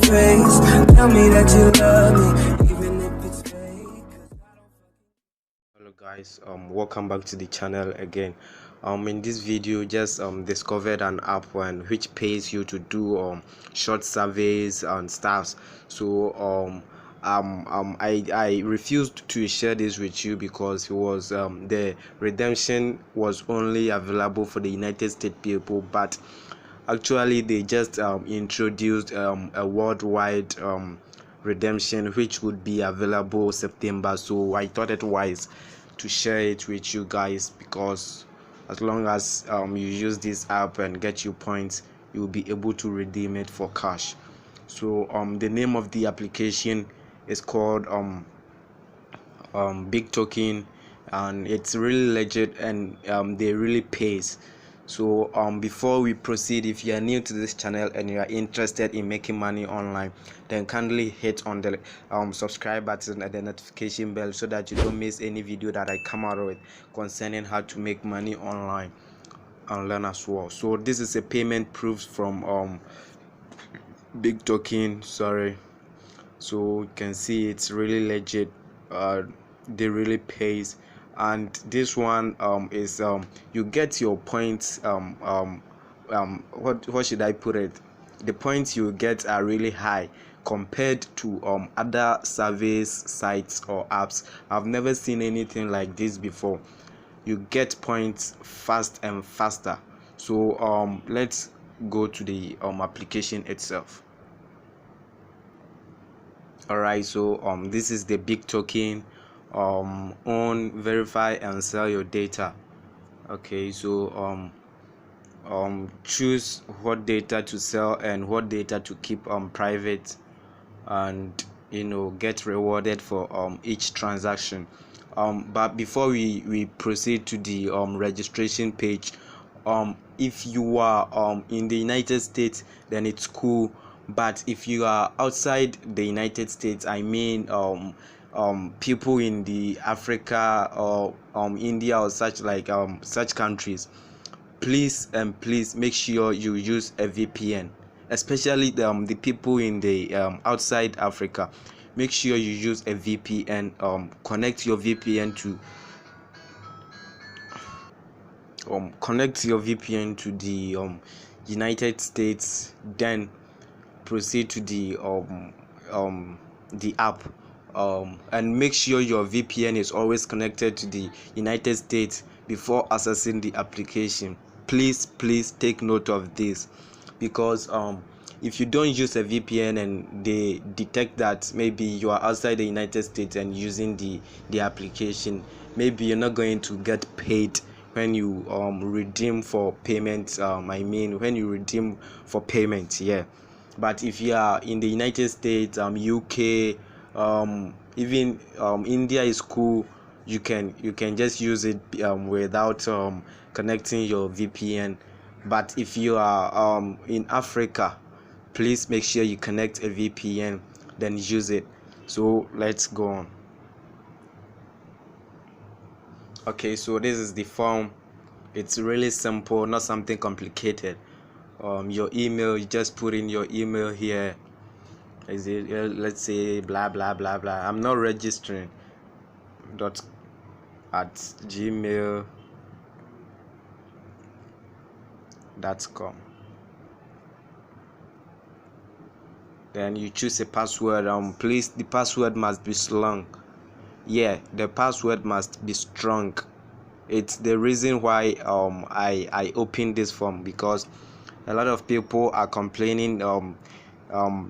face. Tell me that you love me, even if it's fake. Hello guys, welcome back to the channel again. In this video, just discovered an app which pays you to do short surveys and stuffs. So I refused to share this with you because it was the redemption was only available for the United States people, but actually they just introduced a worldwide redemption which would be available September. So I thought it wise to share it with you guys, because as long as you use this app and get your points, you will be able to redeem it for cash. So the name of the application is called Bigtoken, and it's really legit, and they really pays. So before we proceed, if you are new to this channel and you are interested in making money online, then kindly hit on the subscribe button and the notification bell so that you don't miss any video that I come out with concerning how to make money online and learn as well. So this is a payment proof from Bigtoken. Sorry. So you can see it's really legit. They really pays, and this one is you get your points. What should I put it? The points you get are really high compared to other surveys sites or apps. I've never seen anything like this before. You get points fast and faster. So let's go to the application itself. Alright, so this is the Bigtoken. Own, verify and sell your data. Okay, so choose what data to sell and what data to keep private, and get rewarded for each transaction. But before we proceed to the registration page, if you are in the United States, then it's cool. But if you are outside the United States, I mean people in the Africa or India or such, like such countries, please make sure you use a VPN, especially the people in the outside Africa. Make sure you use a VPN. Connect your VPN to the United States, then proceed to the app, and make sure your VPN is always connected to the United States before accessing the application. Please take note of this, because if you don't use a VPN and they detect that maybe you are outside the United States and using the application, maybe you're not going to get paid when you redeem for payment. When you redeem for payment, yeah. But if you are in the United States, UK, even India is cool. You can just use it without connecting your VPN. But if you are in Africa, please make sure you connect a VPN, then use it. So let's go on. Okay, so this is the form. It's really simple, not something complicated. Your email, you just put in your email here. Is it let's say blah blah blah blah. I'm not registering dot at gmail.com. Then you choose a password. Please, the password must be strong. Yeah, the password must be strong. It's the reason why I opened this form, because a lot of people are complaining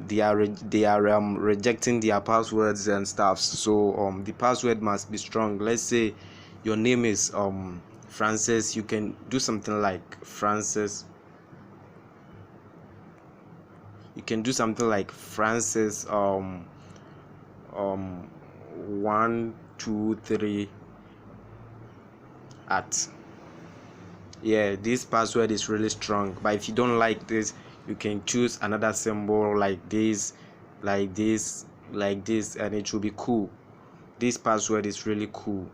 they are rejecting their passwords and stuff. So the password must be strong. Let's say your name is Francis. You can do something like Francis. You can do something like Francis 1 2 3 at. Yeah, this password is really strong. But if you don't like this, you can choose another symbol like this, and it will be cool. This password is really cool.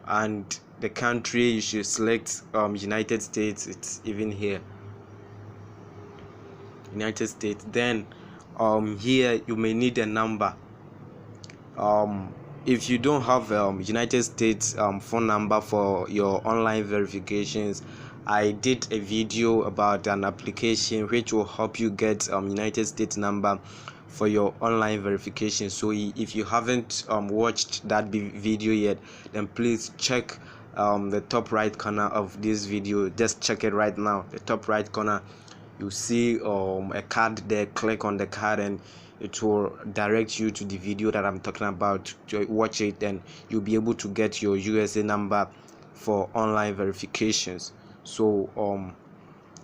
And the country, you should select United States. It's even here, United States. Then here you may need a number. If you don't have United States phone number for your online verifications, I did a video about an application which will help you get United States number for your online verification. So if you haven't watched that video yet, then please check the top right corner of this video. Just check it right now. The top right corner, you see a card there. Click on the card and it will direct you to the video that I'm talking about. To watch it, and you'll be able to get your USA number for online verifications. So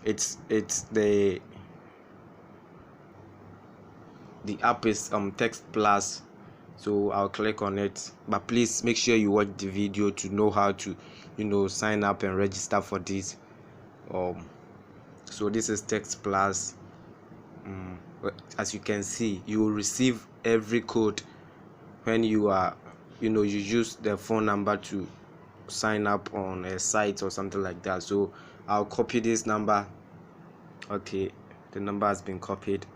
it's the app is Text Plus. So I'll click on it, but please make sure you watch the video to know how to sign up and register for this. So this is Text Plus. As you can see, you will receive every code when you are you use the phone number to sign up on a site or something like that. So I'll copy this number. Okay, the number has been copied,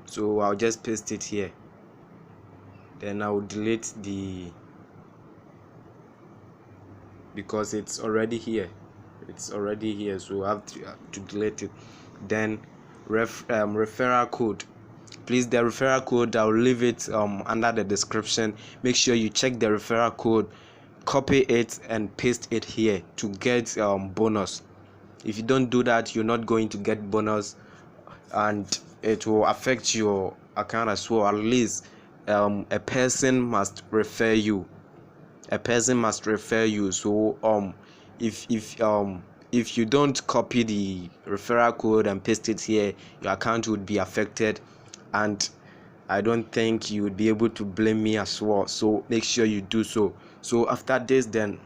so I'll just paste it here. Then I'll delete because it's already here. So I have to delete it. Then referral code. Please, the referral code, I'll leave it under the description. Make sure you check the referral code, copy it and paste it here to get bonus. If you don't do that, you're not going to get bonus, and it will affect your account as well. At least a person must refer you. So if you don't copy the referral code and paste it here, your account would be affected, and I don't think you would be able to blame me as well. So make sure you do so. So after this, then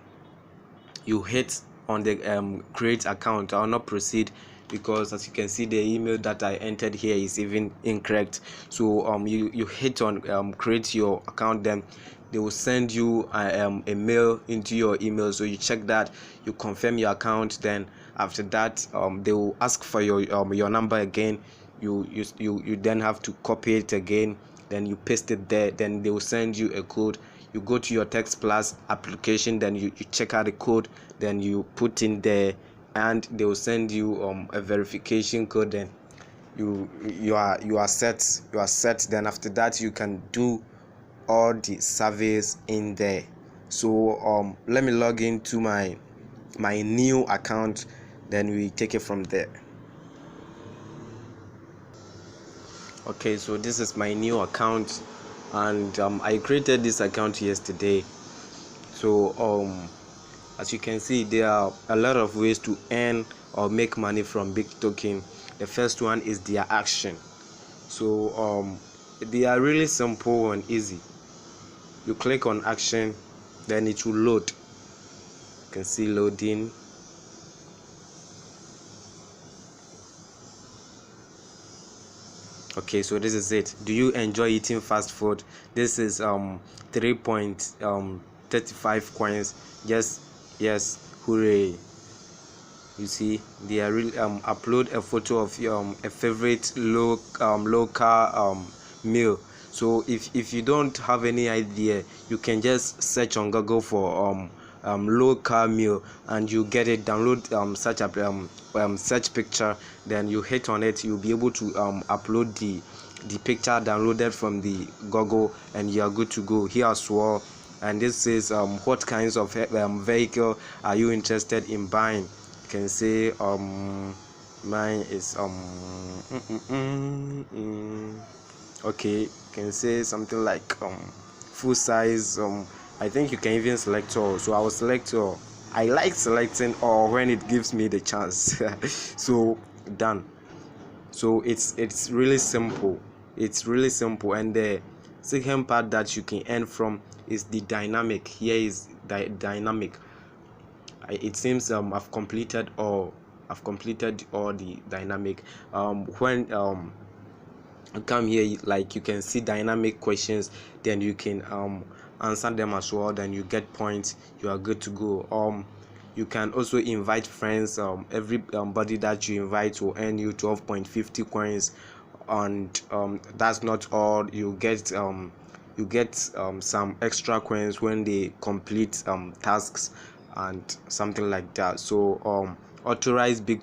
you hit on the create account. I'll not proceed because, as you can see, the email that I entered here is even incorrect. So you hit on create your account. Then they will send you a mail into your email. So you check that, you confirm your account. Then after that, they will ask for your number again. You then have to copy it again. Then you paste it there. Then they will send you a code. You go to your Text Plus application. Then you check out the code. Then you put in there, and they will send you a verification code. Then you are set. Then after that, you can do all the surveys in there. So let me log into my new account, then we take it from there. Okay, so this is my new account, and I created this account yesterday. So as you can see, there are a lot of ways to earn or make money from Bigtoken. The first one is their action. So they are really simple and easy. You click on action, then it will load. You can see loading. Okay, so this is it. Do you enjoy eating fast food? This is 3.35 coins. Yes, hooray. You see, they are really upload a photo of a favorite local meal. So if you don't have any idea, you can just search on Google for local meal, and you get it. Download search picture, then you hit on it. You'll be able to upload the picture downloaded from the Google, and you are good to go here as well. And this is what kinds of vehicle are you interested in buying? You can say mine is okay, you can say something like full size. I think you can even select all. So I will select all. I like selecting all when it gives me the chance. So done. So it's really simple. And the second part that you can earn from is the dynamic. Here is dynamic. It seems I've completed all the dynamic. When you come here, like, you can see dynamic questions, then you can answer them as well, then you get points. You are good to go. you can also invite friends. Everybody that you invite will earn you 12.50 coins, and that's not all. You get some extra coins when they complete tasks and something like that. So authorize big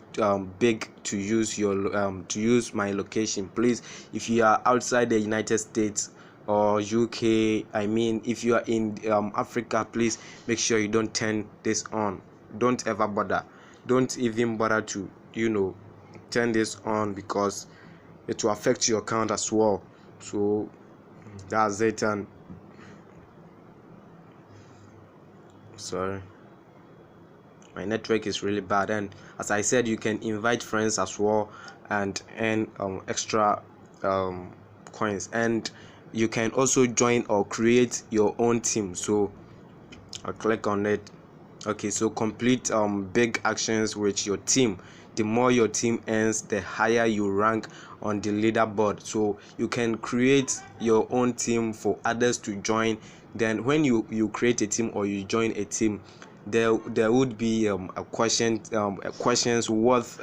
to use my location. Please, if you are outside the United States or UK, I mean if you are in Africa, please make sure you don't turn this on. Don't ever bother. Don't even bother to turn this on, because it will affect your account as well. So that's it. And sorry, my network is really bad. And as I said, you can invite friends as well and earn extra coins. And you can also join or create your own team. So I'll click on it. Okay, so complete big actions with your team. The more your team earns, the higher you rank on the leaderboard. So you can create your own team for others to join. Then when you create a team or you join a team, there would be questions worth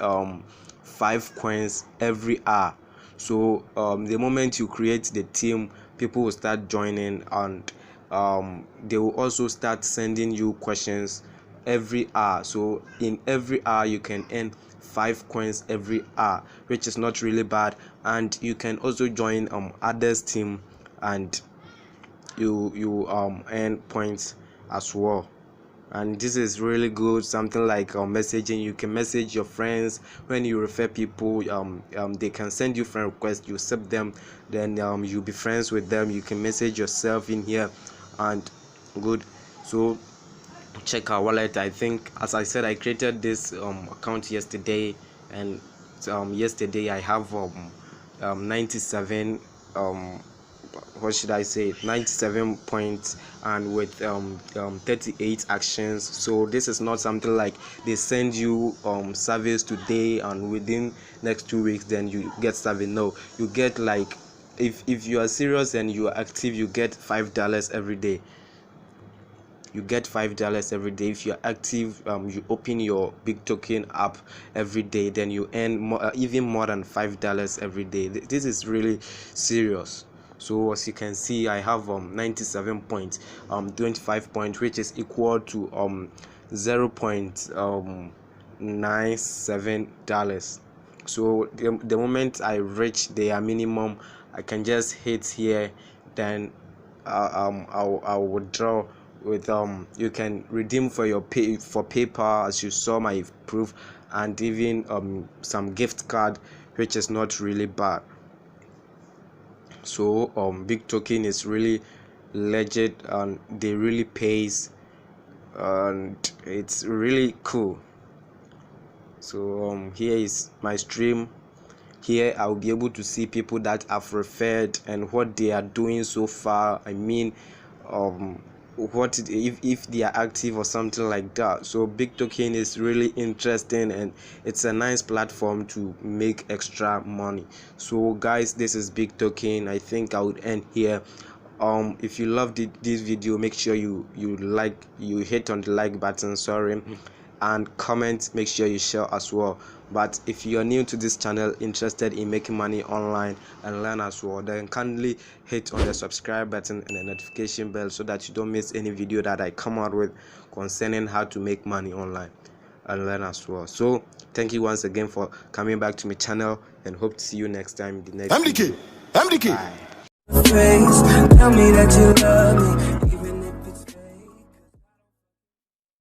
5 coins every hour. So the moment you create the team, people will start joining, and they will also start sending you questions every hour. So in every hour you can earn 5 coins every hour, which is not really bad. And you can also join others team, and you earn points as well. And this is really good. Something like messaging. You can message your friends when you refer people. They can send you friend requests, you accept them, then you'll be friends with them. You can message yourself in here, and good. So check our wallet. I think, as I said, I created this account yesterday, and yesterday I have 97 what should I say, 97 points, and with 38 actions. So this is not something like they send you service today and within next 2 weeks then you get service. No, you get, like, if you are serious and you are active, you get $5 every day. You get $5 every day. If you're active, you open your Bigtoken app every day, then you earn more, even more than $5 every day. This is really serious. So as you can see, I have 97 points, 25 points, which is equal to $0.97. So the moment I reach their minimum, I can just hit here, then I'll withdraw with you can redeem for your PayPal, as you saw my proof, and even some gift card, which is not really bad. So Bigtoken is really legit, and they really pays, and it's really cool. So here is my stream. Here I'll be able to see people that I've referred and what they are doing so far. I mean what if they are active or something like that. So Bigtoken is really interesting, and it's a nice platform to make extra money. So guys, this is Bigtoken. I think I would end here. If you loved this video, make sure you hit on the like button, and comment. Make sure you share as well. But if you are new to this channel, interested in making money online and learn as well, then kindly hit on the subscribe button and the notification bell, so that you don't miss any video that I come out with concerning how to make money online and learn as well. So thank you once again for coming back to my channel, and hope to see you next time in the next video. MDK. Bye. Tell me that you love me.